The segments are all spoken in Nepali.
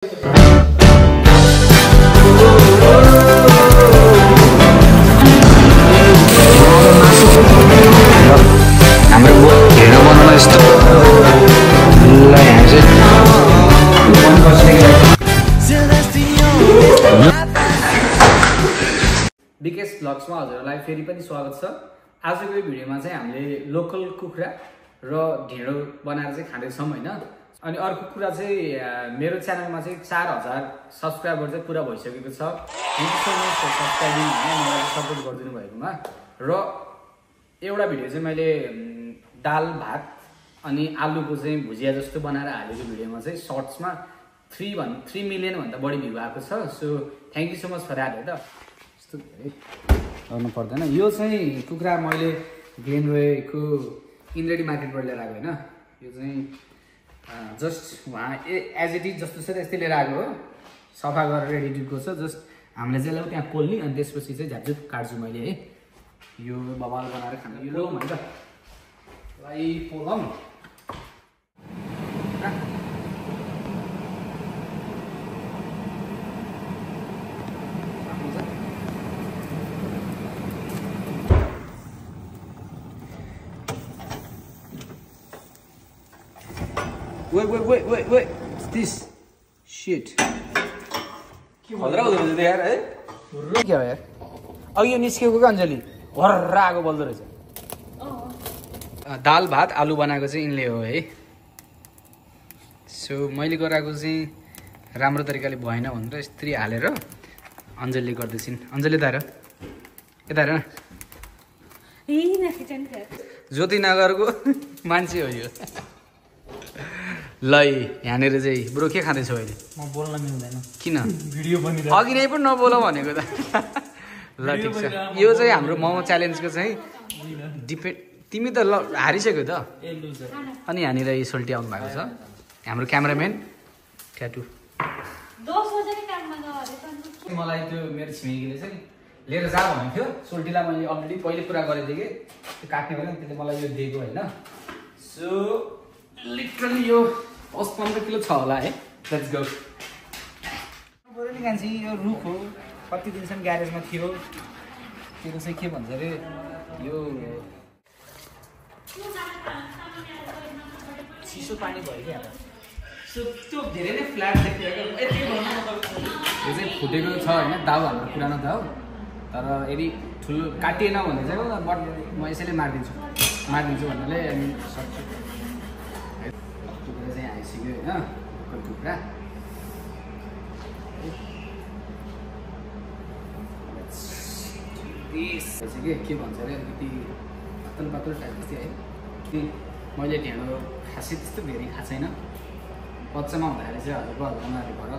हाम्रो हेर्न बनाउन यस्तो ल यहाँ चाहिँ विकेश ब्लग्समा हजुरहरूलाई फेरि पनि स्वागत छ। आजको यो भिडियोमा चाहिँ हामीले लोकल कुखुरा र ढिँडो बनाएर चाहिँ खाँदैछौँ हैन। अनि अर्को कुरा चाहिँ मेरो च्यानलमा चाहिँ 4000 सब्स्क्राइबर चाहिँ पुरा भइसकेको छ। Thank you so much for subscribing हैन, मलाई सपोर्ट गरिदिनु भएकोमा। र एउटा भिडियो चाहिँ मैले दाल भात अनि आलुको चाहिँ भुजिया जस्तो बनाएर हालेको भिडियोमा चाहिँ सर्ट्समा 3 मिलियन भन्दा बढी भ्यू आएको छ। So thank you so much for that है त। यस्तो धेरै गर्नु पर्दैन। यो चाहिँ कुखुरा मैले ग्लेनवेको इन्द्रेडी मार्केटबाट लिएर आएको हैन। यो चाहिँ जस्ट वहाँ एज इट इज जस्तो छ त्यस्तै लिएर आएको हो। सफा गरेर रेडी छ। जस्ट हामीले चाहिँ त्यहाँ पोल्ने अनि त्यसपछि चाहिँ झ्यापझुप काट्छु मैले है। यो बबाल बनाएर खानु यो लो भन्छ लाई पोलम Wait. This shit. खतरा हुँदो रहेछ यार है। के हो यार? अघि यो निस्केको क्या अञ्जली भर्रा आगो बल्दो रहेछ। दाल भात आलु बनाएको चाहिँ यिनले हो है। सो मैले गराएको चाहिँ राम्रो तरिकाले भएन भनेर यस्तरी हालेर अञ्जलीले गर्दैछिन्। अञ्जली दार यता हेर न, ज्योति नगरको मान्छे हो यो। ल यहाँनिर चाहिँ ब्रो के खाँदैछौ अहिले? म बोल्न मिल्दैन। किन? भिडियो बनिरहेको अघि नै पनि नबोल भनेको त। ल ठिक छ। यो चाहिँ हाम्रो मोमो च्यालेन्जको चाहिँ तिमी त हारिसक्यो त। अनि यहाँनिर सोल्टी आउनु भएको छ हाम्रो क्यामेराम्यान ट्याटु। मलाई त्यो मेरो छिमेकीले चाहिँ लिएर जा भनेको थियो। सोल्टीलाई मैले अलरेडी पहिले पुरा गरिदिएँ कि त्यो काट्ने बेला त्यसले मलाई यो दिएको होइन। सो लिटरली यो 15 किलो छ होला है। Let's go. बरु नि कान्छी यो रुख हो, कति दिनसम्म ग्यारेजमा थियो। त्यो चाहिँ के भन्छ अरे यो चिसो पानी भयो क्या। सो त्यो धेरै नै फ्ल्याट देखियो क्या। यो चाहिँ फुटेको छ होइन, दाउ हाम्रो पुरानो दाउ। तर यदि ठुलो काटिएन भने चाहिँ बट म यसैले मारिदिन्छु भन्नाले अनि सक्छु। टुक्रा चाहिँ आइसक्यो होइन, टुक्रा के भन्छ अरे अलिकति पातलो टाइप जस्तै है। मैले ढेँडो खासै त्यस्तो धेरै खाएको छैन। बच्चामा हुँदाखेरि चाहिँ हजुरको हजुरआमाहरूबाट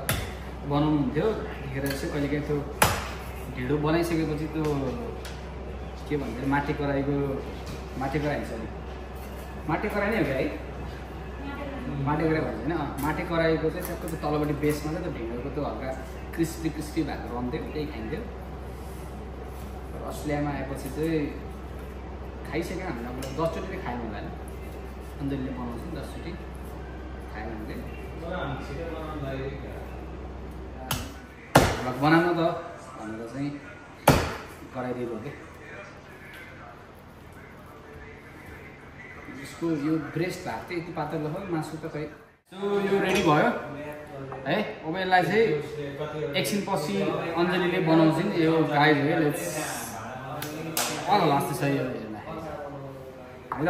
बनाउनु हुन्थ्यो। त्यतिखेर चाहिँ कहिलेकाहीँ त्यो ढेँडो बनाइसकेपछि त्यो के भन्छ अरे माटी कराई हुन्छ अरे माटी कराई नै हो क्या है। माटी कराई भन्छ होइन। माटी कराईको चाहिँ सबको त्यो तलपट्टि बेसमा चाहिँ त्यो ढेँडोको त्यो हल्का क्रिस्पी भएको रहन्थ्यो, त्यही खाइन्थ्यो। अस्ट्रेलियामा आएपछि चाहिँ खाइसक्यो हामीले। अब 10 चोटि चाहिँ खायौँ होला होइन। अञ्जलीले बनाउँछ नि 10 चोटि खायो भने चाहिँ बनाउन त भनेर चाहिँ गराइदिएको हो कि। यसको यो ब्रेस्ट भाग चाहिँ यति पातलो हो, मासु त खै। सो यो रेडी भयो है। अब यसलाई चाहिँ एकछिनपछि अञ्जलीले बनाउँछिन्। यो गाई भयो लेट्स अल लास्ट छ यो है ल।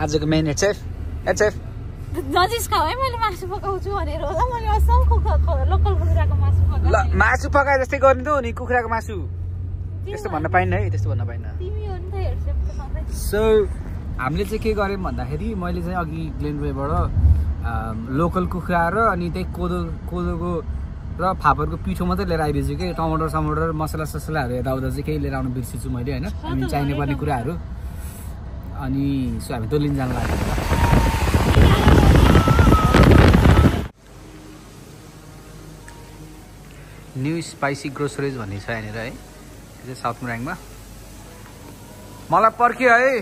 आजको मेन एचएफ नजिस्का है। मैले मासु पकाउँछु भनेर होला। मैले असम लोकल कुखुराको मासु पकाएँ। ल मासु पकाए जस्तै गर्नु त नि कुखुराको मासु। त्यस्तो भन्न पाइन्न है, त्यस्तो भन्न पाइन्न। तिमी हो नि त हेर्छौ सधैँ। सो हामीले चाहिँ के गर्यौँ भन्दाखेरि मैले चाहिँ अघि ग्लेनवेबाट लोकल कुखुरा र अनि त्यही कोदोको र फापरको पिठो मात्रै लिएर आइदिन्छु कि। टमाटर मसलाहरू यताउता चाहिँ केही लिएर आउनु बिर्सिन्छु मैले होइन। अनि चाहिने पर्ने कुराहरू। अनि सो हामी त्यो लिन जान लाग्यो। न्यू स्पाइसी ग्रोसरिज भन्ने छ यहाँनिर है। यो चाहिँ साउथ मोराङमा। मलाई पर्ख्यो है।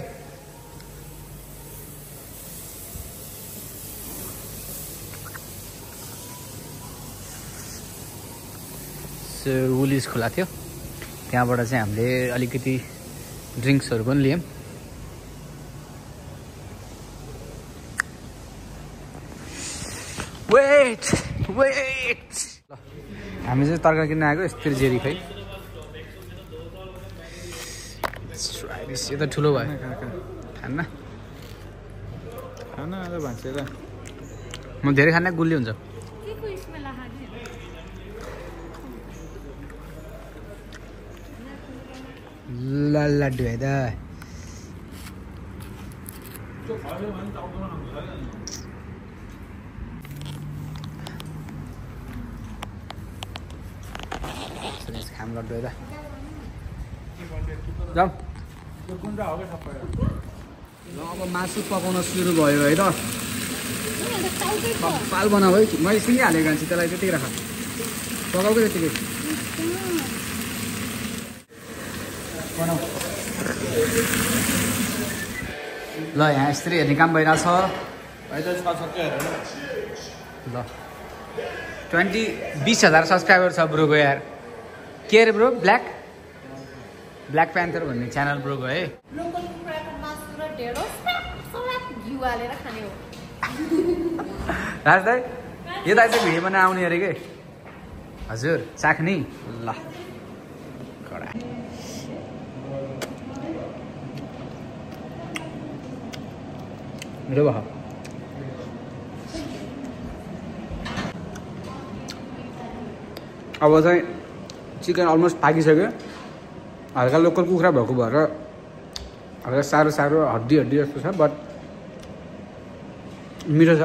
वुलिज खोला थियो त्यहाँबाट चाहिँ हामीले अलिकति ड्रिङ्क्सहरू पनि लियौँ वेट हामी चाहिँ तरकारी किन्न आएको यस्तरी जेरी खै यो त ठुलो भयो खान्न खाना आज भाँचेर म धेरै खान्न गुल्ली हुन्छ लड्डु है त खाम लड्डु है त जाऊ अब मासु पकाउन सुरु भयो है त पाल बनाऊ है मैले सिँगिहालेको खान्छु त्यसलाई त्यतिकै राख पकाउकै त्यतिकै बनाऊ ल यहाँ यसरी हेर्ने काम भइरहेछ ल 20,000 सब्सक्राइबर छ ब्रोको यार के अरे ब्रो ब्ल्याक प्यान्थर भन्ने च्यानल ब्रोको है लोकल कुखुराको मासु र ढेँडो सलाद घिउ हालेर खाने हो राज दाइ यो दाइ चाहिँ भिडियोमा नआउने अरे के हजुर चाख्ने ल कडा मिठो भयो अब चाहिँ चिकन अलमोस्ट पाकिसक्यो हल्का लोकल कुखुरा भएको भएर हल्का साह्रो हड्डी जस्तो छ बट मिठो छ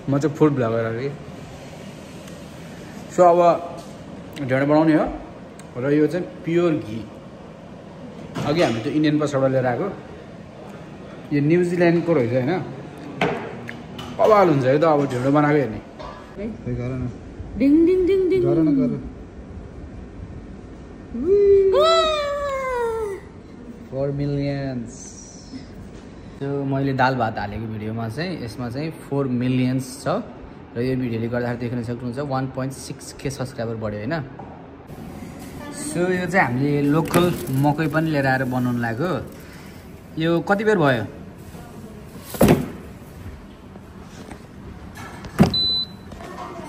म चाहिँ फुड ब्लगर अरे सो अब ढेँडो बनाउने हो र यो चाहिँ प्योर घी अघि हामी त्यो इन्डियन पसबाट लिएर आएको यो न्युजिल्यान्डको रहेछ होइन बवाल हुन्छ है त अब ढेँडो बनाएको हेर्ने गर न डिङ डिङ डिङ डिङ गर न गर 4 millions त्यो मैले दाल भात हालेको भिडियोमा चाहिँ यसमा चाहिँ 4 millions छ र यो भिडियोले गर्दाखेरि देख्न सक्नुहुन्छ 1.6K सब्सक्राइबर बढ्यो होइन सो यो चाहिँ हामीले लोकल मकै पनि लिएर आएर बनाउनु लाग्यो यो कति बेर भयो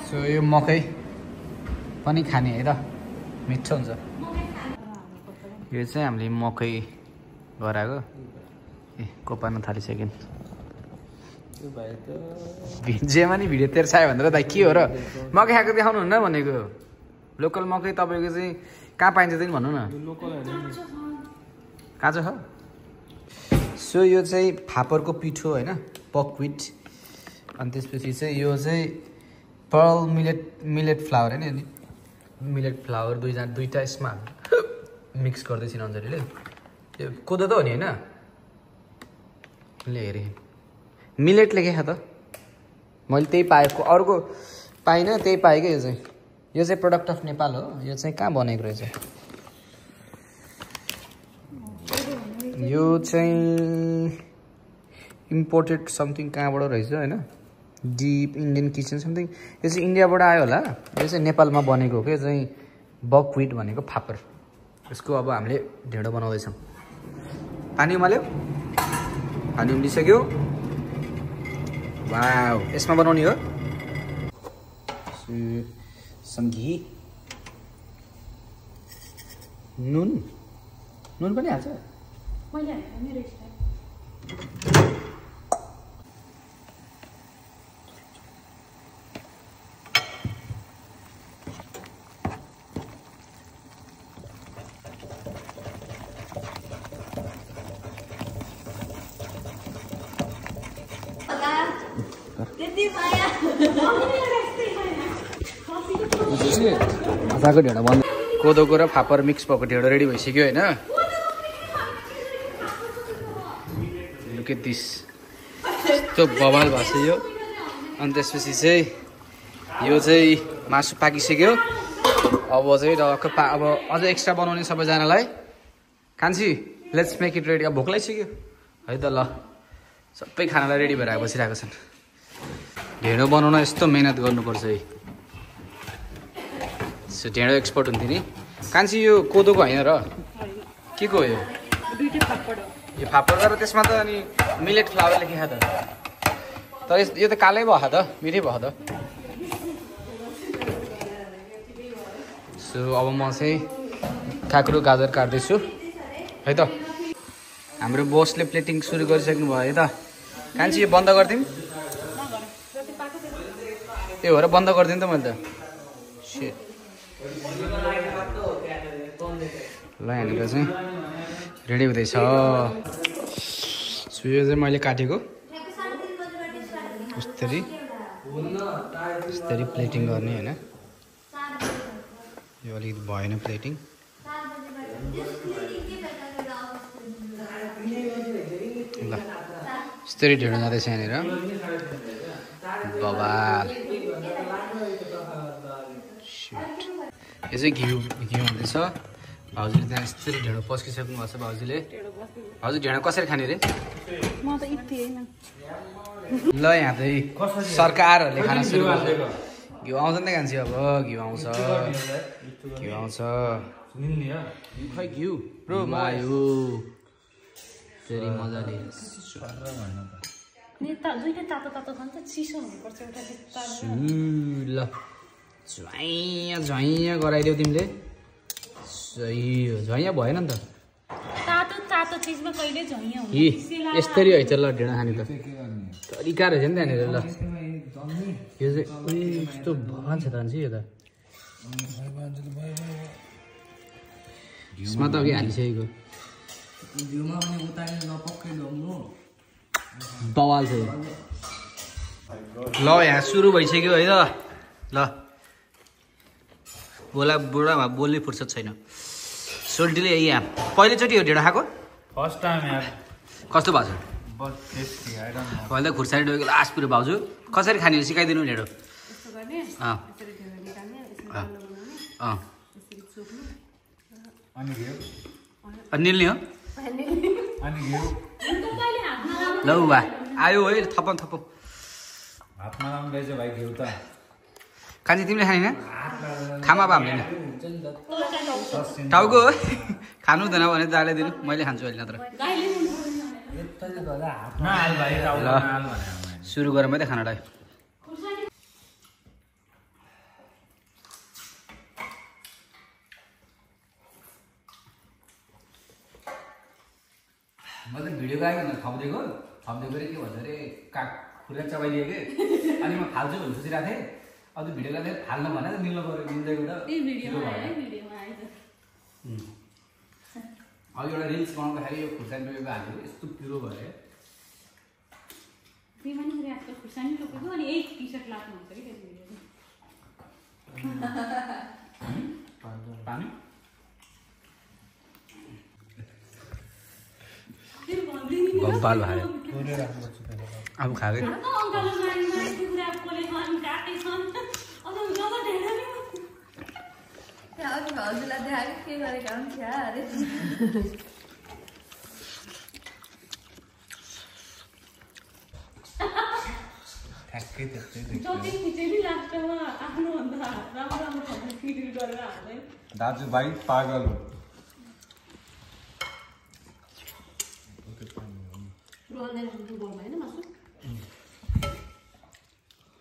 सो यो मकै पनि खाने है त मिठो हुन्छ यो चाहिँ हामीले मकै गराएको ए कोपार्न थालिसक्यो जेमा नि भिडियो तेर्स आयो भनेर दाइ के हो र मकै खाएको देखाउनु हुन्न भनेको लोकल मकै तपाईँको चाहिँ कहाँ पाइन्छ चाहिँ भन्नु न काँचो छ सो यो चाहिँ फापरको पिठो होइन बकविट अनि त्यसपछि चाहिँ यो चाहिँ पर्ल मिलेट फ्लावर होइन मिलेट फ्लावर दुईटा यसमा मिक्स गर्दैछन् अन्जलीले त्यो कोदो त हो नि होइन ले हेरेँ मिलेट लेखेँ त मैले त्यही पाएको अर्को पाइनँ त्यही पाएँ क्या यो चाहिँ प्रोडक्ट अफ नेपाल हो यो चाहिँ कहाँ बनेको रहेछ यो चाहिँ इम्पोर्टेड समथिङ कहाँबाट रहेछ होइन डिप इन्डियन किचन समथिङ यो चाहिँ इन्डियाबाट आयो होला यो चाहिँ नेपालमा बनेको हो क्या चाहिँ बकविट भनेको फापर यसको अब हामीले ढेँडो बनाउँदैछौँ पानी उमाल्यो पानी उम्लिसक्यो वाउ यसमा बनाउने हो सम घी नुन पनि हाल्छ मैले हालेको मेरो स्टाइल भाषाको ढेँडो बन्द कोदोको र फापर मिक्स भएको ढेँडो रेडी भइसक्यो होइन लुक एट दिस यस्तो बवाल भएको छ यो अनि त्यसपछि चाहिँ यो चाहिँ मासु पाकिसक्यो अब चाहिँ अब अझ एक्स्ट्रा बनाउने सबैजनालाई कान्छी लेट्स मेक इट रेडी अब भोक लागिसक्यो है त ल सबै खानालाई रेडी भएर बसिरहेको छन् ढेँडो बनाउन यस्तो मेहनत गर्नुपर्छ है ढेँडो एक्सपर्ट हुन्थ्यो नि कान्छी यो कोदोको होइन र के को हो यो फापड र त्यसमा त अनि मिलेट फ्लावर लेखेको त तर यो त कालै भयो त मिठै भयो त सो अब म चाहिँ काँक्रो गाजर काट्दैछु है त हाम्रो बोसले प्लेटिङ सुरु गरिसक्नु भयो है त कान्छी यो बन्द गरिदिउँ त्यो भएर बन्द गरिदिउँ त मैले त ल यहाँनिर चाहिँ रेडी हुँदैछ सो यो चाहिँ मैले काटेको यस्तरी प्लेटिङ गर्ने होइन यो अलिकति भएन प्लेटिङ ल यस्तरी ढेँडो जाँदैछ यहाँनिर बवाल यो चाहिँ घिउ हुँदैछ भाउजूले त्यहाँ यस्तरी ढेँडो पस्किसक्नु भएको छ भाउजूले भाउजू ढेँडो कसरी खाने रे ल यहाँ चाहिँ सरकारहरूले खाना सुरु गर्छ घिउ आउँछ नि त कान्छी अब घिउ आउँछ खै घिउ रो मायो फेरि मजाले ल झैया गराइदेऊ तिमीले सही हो झैया भएन नि त यस्तरी है त ल ढेँडो खाने त तरिका रहेछ नि त्यहाँनिर ल यो चाहिँ यस्तो भगवान छ त यो त यसमा त अघि हालिसकेको बवाल छ ल यहाँ सुरु भइसक्यो है त ल बुढामा बोल्ने फुर्सद छैन सोल्टीले यहाँ पहिलोचोटि हो ढेँडो खाएको फर्स्ट टाइम यार कस्तो भएको छ पहिला खुर्सानी डोकेको लास्ट पुरो भाउजू कसरी खाने सिकाइदिनु ढेँडो निल्ने हो ल बा आयो है थपम हातमा लाउँदैछ भाइ घिउ त कान्छी तिमीले खाने खामा पो हामीले टाउको हो खानु हुँदैन भने जाले दिनु मैले खान्छु अहिले नत्र ल सुरु गरौँ है त खानालाई म त भिडियो गाएको थप्दिएको के भन्छ अरे खुर्रा चबाइदियो कि अनि म फाल्छु भनेर सोचिरहेको थिएँ अब भिडियो गाँदै फाल्नु भने त मिल्नु पऱ्यो मिल्दै गएर अब एउटा रिल्स बनाउँदाखेरि यो खुर्सानी डोकेको हालेको यस्तो पिरो भयो पानी बब्बाल भयो अब खाएकै दाजुभाइ पागल हो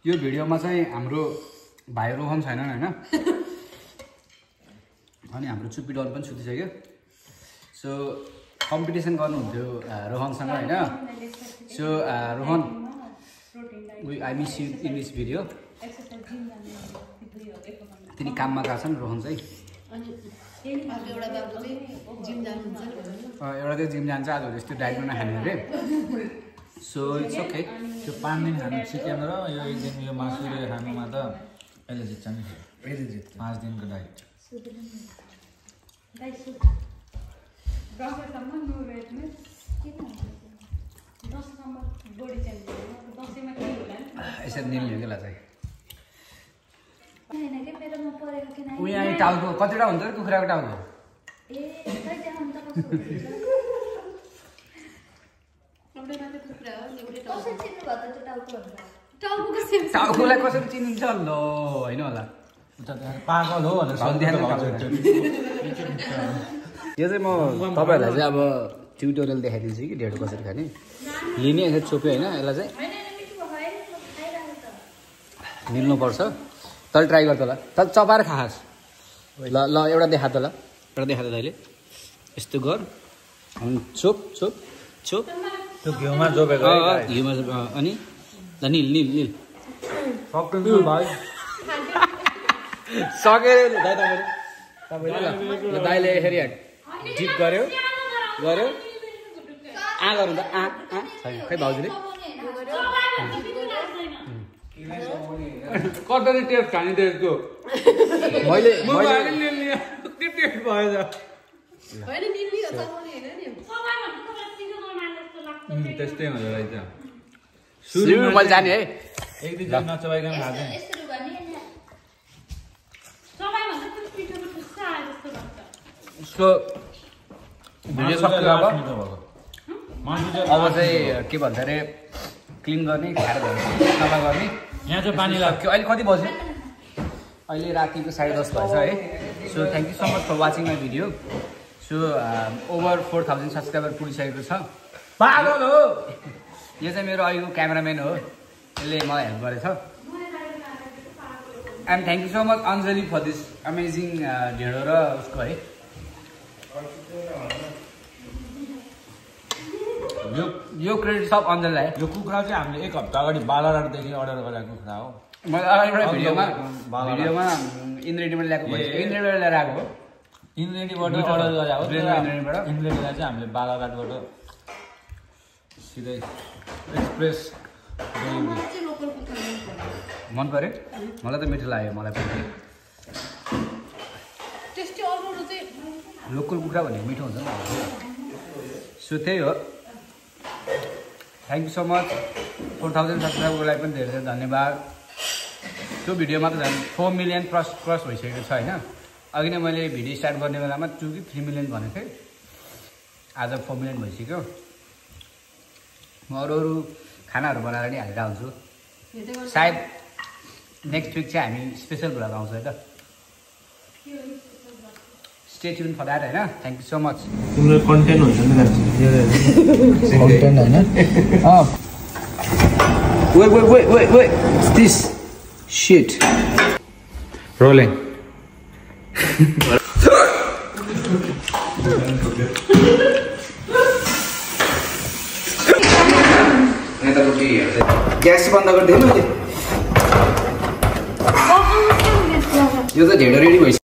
यो भिडियोमा चाहिँ हाम्रो भाइ रोहन छैन होइन अनि हाम्रो चुप्पी डल पनि सुतिसक्यो सो कम्पिटिसन गर्नुहुन्थ्यो रोहनसँग होइन so Rohan I miss you in this video तिनी काममा गएको छन् रोहन चाहिँ एउटा चाहिँ जिम जान्छ आज यस्तो डाइटमा नखाने अरे सो इट्स ओके त्यो 5 दिन खानु चिकन र यो एक दिन यो मासुले खानुमा त अहिले जित्छ नि 5 दिनको डाइट यसरी निल्ने बेला चाहिँ उयो यहाँ टाउको कतिवटा हुन्छ र कुखुराको टाउको टाउकोलाई कसरी चिनिन्छ ल होइन होला पागल हो भनेर यो चाहिँ म तपाईँहरूलाई चाहिँ अब ट्युटोरियल देखाइदिन्छु कि ढेँडो कसरी खाने लिने यसरी चोप्यो होइन यसलाई चाहिँ निल्नुपर्छ तल ट्राई गर्छ होला तल चपाएर खास ल ल एउटा देखा त ल एउटा देखा त तैँले यस्तो गर अनि चोप चोप चोप त्यो घिउमा जोपेको घिउमा अनि ल निल निल निल सकेर दाइ तपाईँले ल दाइले यसरी डिप गऱ्यो गऱ्यो गरौँ त छैन खै भाउजूले कसरी टेस्ट खाने त्यसको मैले त्यस्तै हुँदो रहेछ सुरुमा मैले जाने है एक दुई जना नचबाइकन खाँदैन उसको भिडियो सक्यो अब चाहिँ के भन्छ अरे क्लिन गर्ने खाएर सफा गर्ने यहाँ चाहिँ पानी लाग्यो अहिले कति बज्यो अहिले रातिको 10:30 भएछ है so thank you so much for watching my video so over 4000 subscriber पुगिसकेको छ पागल हो यो चाहिँ मेरो अहिलेको क्यामेराम्यान हो यसले मलाई हेल्प गरेछ and thank you so much Anjali for this amazing ढेँडो र उसको है यो क्रेडिट सब अञ्जलीलाई यो कुखुरा चाहिँ हामीले 1 हप्ता अगाडि बालाघाटदेखि अर्डर गरेको कुखुरा हो मैले अगाडिबाट भिडियोमा इन्द्रेडीबाट ल्याएको इन्द्रेडीबाट ल्याएर आएको हो इन्द्रेडीबाट अर्डर गरेको हो इन्द्रेडीलाई चाहिँ हामीले बालाघाटबाट सिधै एक्सप्रेस मन पऱ्यो मलाई त मिठो लाग्यो मलाई पनि लोकल कुखुरा भनेको मिठो हुन्छ नि सो त्यही हो थ्याङ्क यू सो मच 4000 सब्सक्राइबरलाई पनि धेरै धेरै धन्यवाद त्यो भिडियोमा त झन् 4 मिलियन क्रस भइसकेको छ होइन अघि नै मैले भिडियो स्टार्ट गर्ने बेलामा 2 कि 3 मिलियन भनेको थिएँ आज 4 मिलियन भइसक्यो म अरू खानाहरू बनाएर नि हालेर आउँछु सायद नेक्स्ट विक चाहिँ हामी स्पेसल भ्लग आउँछ है त स्टे ट्युन फर द्याट होइन थ्याङ्क यू सो मच तिम्रो कन्टेन्ट हुन्छ नि कन्टेन्ट होइन wait this shit rolling gas बन्द गरिदिएँ मैले यो त ढेँडो रेडी भइसक्यो